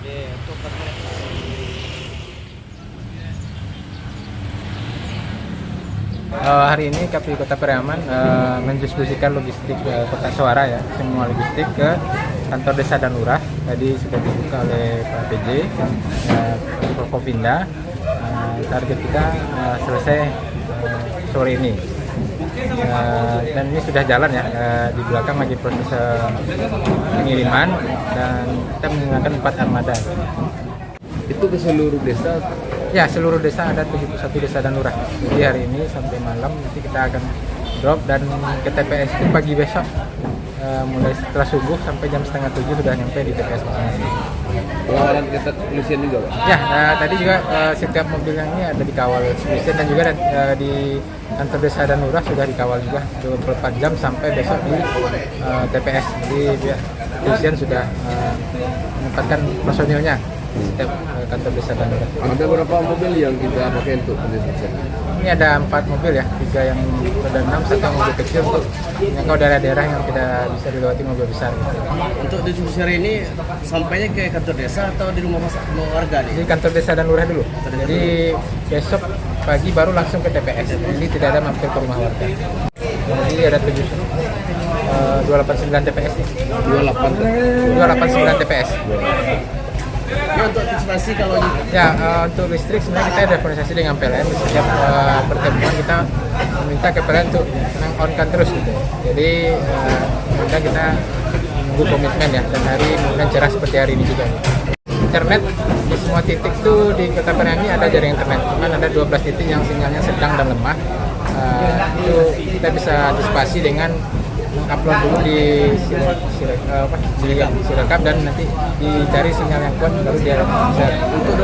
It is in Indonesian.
Hari ini KPU Kota Pariaman mendistribusikan logistik Kota Suara ya, semua logistik ke kantor desa dan lurah. Tadi sudah dibuka oleh Pak PJ, Forkopimda. Target kita selesai sore ini. Dan ini sudah jalan ya, di belakang lagi proses pengiriman dan kita menggunakan 4 armada. Itu ke seluruh desa? Ya, seluruh desa ada 71 desa dan lurah. Jadi hari ini sampai malam nanti kita akan drop dan ke TPS itu pagi besok mulai setelah subuh sampai jam 6:30 sudah nyampe di TPS masing-masing. Pengawalan ketat kepolisian juga, Pak? Ya, tadi juga setiap mobil yang ini ada dikawal kepolisian dan juga di kantor desa dan lurah sudah dikawal juga 24 jam sampai besok di TPS. Jadi pihak kepolisian sudah menempatkan personilnya setiap kantor desa dan lurah. Ada berapa mobil yang kita pakai untuk pendistribusian? Ini ada 4 mobil ya, 3 yang roda 6, 1 yang mobil kecil untuk menjangkau daerah-daerah yang tidak bisa dilewati mobil besar. Untuk distribusi hari ini sampainya ke kantor desa atau di rumah warga nih? Di kantor desa dan lurah dulu. Jadi besok pagi baru langsung ke TPS. Jadi tidak ada mampir ke rumah warga. Jadi ada 289 TPS nih. 289 TPS. Ya, untuk antisipasi kalau Ya, untuk listrik sebenarnya kita ada koordinasi dengan PLN. Di setiap pertemuan kita meminta ke PLN untuk on-kan terus gitu. Jadi kita menunggu komitmen ya, dan hari mudah cerah seperti hari ini juga. Internet di semua titik tuh di Kota Pariaman ini ada jaringan internet. Cuman ada 12 titik yang sinyalnya sedang dan lemah. Itu kita bisa antisipasi dengan upload dulu di Sirekap dan nanti dicari sinyal yang kuat baru dia bisa. untuk